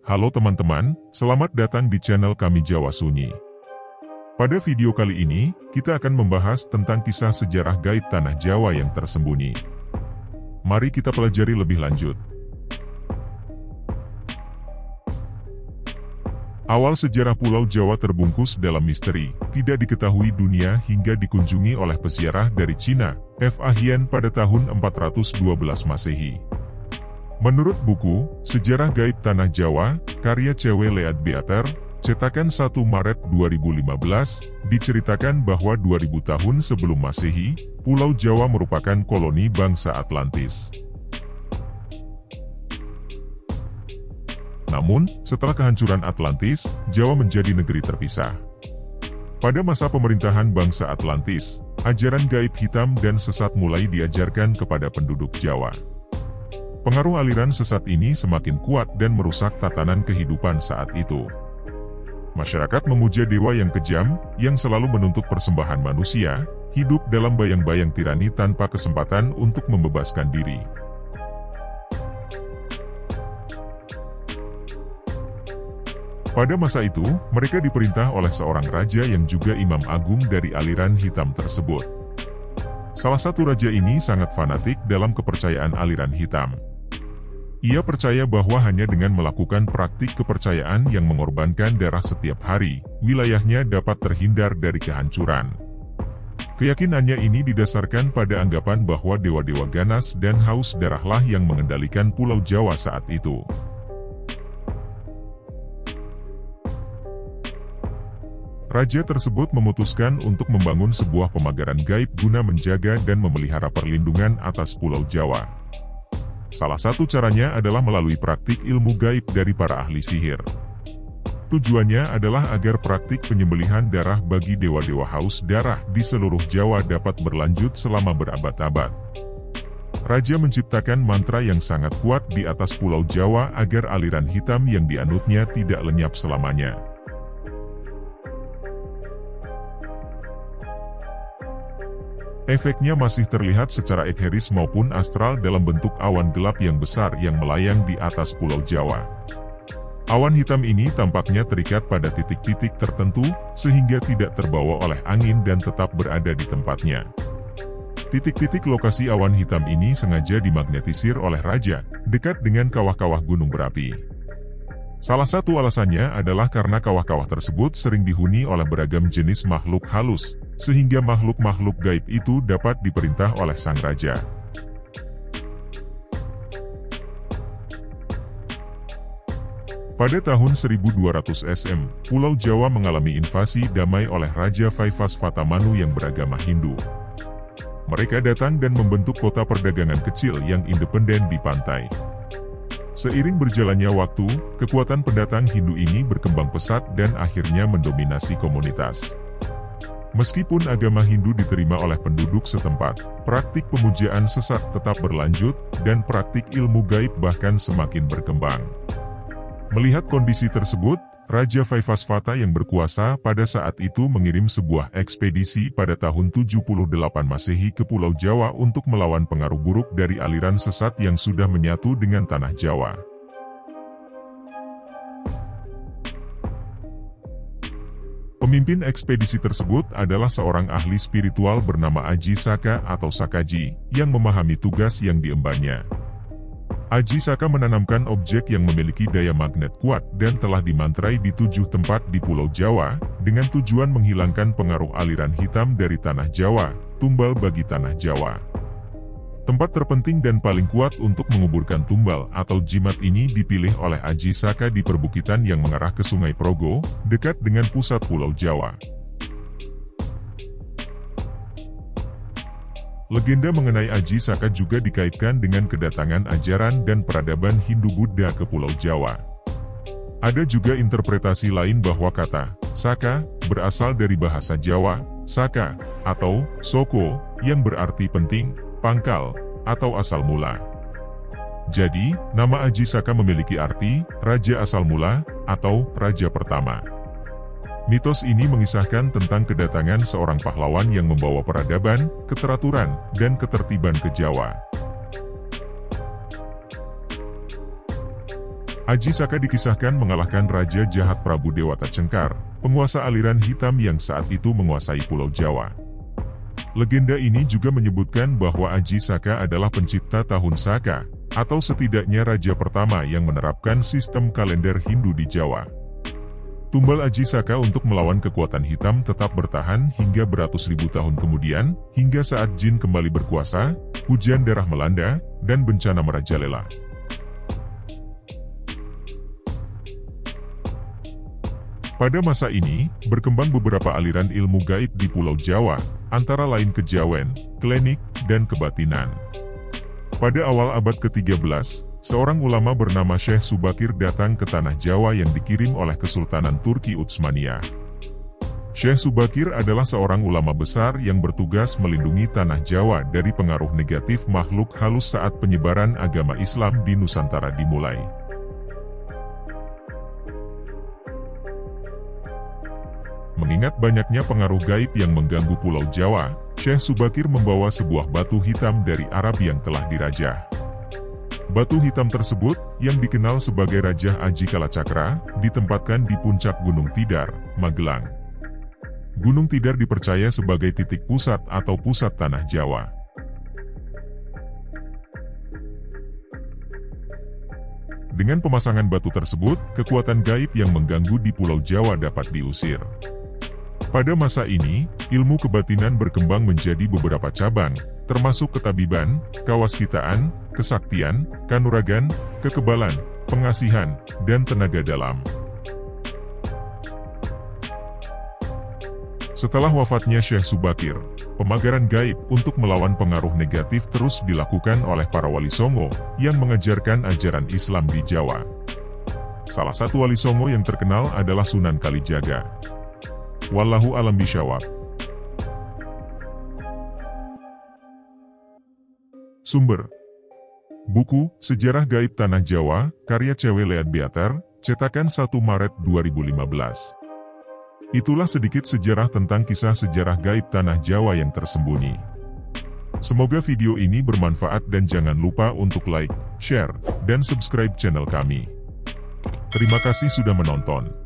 Halo teman-teman, selamat datang di channel kami Jawa Sunyi. Pada video kali ini, kita akan membahas tentang kisah sejarah gaib tanah Jawa yang tersembunyi. Mari kita pelajari lebih lanjut. Awal sejarah Pulau Jawa terbungkus dalam misteri, tidak diketahui dunia hingga dikunjungi oleh peziarah dari Cina, F.A. Hien pada tahun 412 Masehi. Menurut buku, Sejarah Gaib Tanah Jawa, karya C.W. Leadbeater, cetakan 1 Maret 2015, diceritakan bahwa 2000 tahun sebelum Masehi, Pulau Jawa merupakan koloni bangsa Atlantis. Namun, setelah kehancuran Atlantis, Jawa menjadi negeri terpisah. Pada masa pemerintahan bangsa Atlantis, ajaran gaib hitam dan sesat mulai diajarkan kepada penduduk Jawa. Pengaruh aliran sesat ini semakin kuat dan merusak tatanan kehidupan saat itu. Masyarakat memuja dewa yang kejam, yang selalu menuntut persembahan manusia, hidup dalam bayang-bayang tirani tanpa kesempatan untuk membebaskan diri. Pada masa itu, mereka diperintah oleh seorang raja yang juga imam agung dari aliran hitam tersebut. Salah satu raja ini sangat fanatik dalam kepercayaan aliran hitam. Ia percaya bahwa hanya dengan melakukan praktik kepercayaan yang mengorbankan darah setiap hari, wilayahnya dapat terhindar dari kehancuran. Keyakinannya ini didasarkan pada anggapan bahwa dewa-dewa ganas dan haus darahlah yang mengendalikan Pulau Jawa saat itu. Raja tersebut memutuskan untuk membangun sebuah pemagaran gaib guna menjaga dan memelihara perlindungan atas Pulau Jawa. Salah satu caranya adalah melalui praktik ilmu gaib dari para ahli sihir. Tujuannya adalah agar praktik penyembelihan darah bagi dewa-dewa haus darah di seluruh Jawa dapat berlanjut selama berabad-abad. Raja menciptakan mantra yang sangat kuat di atas Pulau Jawa agar aliran hitam yang dianutnya tidak lenyap selamanya. Efeknya masih terlihat secara ekheris maupun astral dalam bentuk awan gelap yang besar yang melayang di atas Pulau Jawa. Awan hitam ini tampaknya terikat pada titik-titik tertentu, sehingga tidak terbawa oleh angin dan tetap berada di tempatnya. Titik-titik lokasi awan hitam ini sengaja dimagnetisir oleh raja, dekat dengan kawah-kawah gunung berapi. Salah satu alasannya adalah karena kawah-kawah tersebut sering dihuni oleh beragam jenis makhluk halus, sehingga makhluk-makhluk gaib itu dapat diperintah oleh sang raja. Pada tahun 1200 SM, Pulau Jawa mengalami invasi damai oleh Raja Vaivas Vatamanu yang beragama Hindu. Mereka datang dan membentuk kota perdagangan kecil yang independen di pantai. Seiring berjalannya waktu, kekuatan pendatang Hindu ini berkembang pesat dan akhirnya mendominasi komunitas. Meskipun agama Hindu diterima oleh penduduk setempat, praktik pemujaan sesat tetap berlanjut, dan praktik ilmu gaib bahkan semakin berkembang. Melihat kondisi tersebut, Raja Vaivasvata yang berkuasa pada saat itu mengirim sebuah ekspedisi pada tahun 78 Masehi ke Pulau Jawa untuk melawan pengaruh buruk dari aliran sesat yang sudah menyatu dengan tanah Jawa. Pemimpin ekspedisi tersebut adalah seorang ahli spiritual bernama Aji Saka atau Sakaji, yang memahami tugas yang diembannya. Aji Saka menanamkan objek yang memiliki daya magnet kuat dan telah dimantrai di 7 tempat di Pulau Jawa, dengan tujuan menghilangkan pengaruh aliran hitam dari tanah Jawa, tumbal bagi tanah Jawa. Tempat terpenting dan paling kuat untuk menguburkan tumbal atau jimat ini dipilih oleh Aji Saka di perbukitan yang mengarah ke Sungai Progo, dekat dengan pusat Pulau Jawa. Legenda mengenai Aji Saka juga dikaitkan dengan kedatangan ajaran dan peradaban Hindu-Buddha ke Pulau Jawa. Ada juga interpretasi lain bahwa kata Saka berasal dari bahasa Jawa, Saka, atau Soko, yang berarti penting, pangkal, atau asal mula. Jadi, nama Aji Saka memiliki arti Raja Asal Mula, atau Raja Pertama. Mitos ini mengisahkan tentang kedatangan seorang pahlawan yang membawa peradaban, keteraturan, dan ketertiban ke Jawa. Aji Saka dikisahkan mengalahkan Raja Jahat Prabu Dewata Cengkar, penguasa aliran hitam yang saat itu menguasai Pulau Jawa. Legenda ini juga menyebutkan bahwa Aji Saka adalah pencipta Tahun Saka, atau setidaknya raja pertama yang menerapkan sistem kalender Hindu di Jawa. Tumbal Aji Saka untuk melawan kekuatan hitam tetap bertahan hingga beratus ribu tahun kemudian, hingga saat jin kembali berkuasa, hujan darah melanda, dan bencana merajalela. Pada masa ini, berkembang beberapa aliran ilmu gaib di Pulau Jawa, antara lain kejawen, klinik, dan kebatinan. Pada awal abad ke-13, seorang ulama bernama Syekh Subakir datang ke tanah Jawa yang dikirim oleh Kesultanan Turki Utsmaniyah. Syekh Subakir adalah seorang ulama besar yang bertugas melindungi tanah Jawa dari pengaruh negatif makhluk halus saat penyebaran agama Islam di Nusantara dimulai. Mengingat banyaknya pengaruh gaib yang mengganggu Pulau Jawa, Syekh Subakir membawa sebuah batu hitam dari Arab yang telah dirajah. Batu hitam tersebut, yang dikenal sebagai Raja Aji Kalacakra, ditempatkan di puncak Gunung Tidar, Magelang. Gunung Tidar dipercaya sebagai titik pusat atau pusat tanah Jawa. Dengan pemasangan batu tersebut, kekuatan gaib yang mengganggu di Pulau Jawa dapat diusir. Pada masa ini, ilmu kebatinan berkembang menjadi beberapa cabang, termasuk ketabiban, kawaskitaan, kesaktian, kanuragan, kekebalan, pengasihan, dan tenaga dalam. Setelah wafatnya Syekh Subakir, pemagaran gaib untuk melawan pengaruh negatif terus dilakukan oleh para wali songo yang mengajarkan ajaran Islam di Jawa. Salah satu wali songo yang terkenal adalah Sunan Kalijaga. Wallahu a'lam bishawab. Sumber: buku Sejarah Gaib Tanah Jawa, karya C.W. Leadbeater, cetakan 1 Maret 2015. Itulah sedikit sejarah tentang kisah sejarah gaib Tanah Jawa yang tersembunyi. Semoga video ini bermanfaat dan jangan lupa untuk like, share, dan subscribe channel kami. Terima kasih sudah menonton.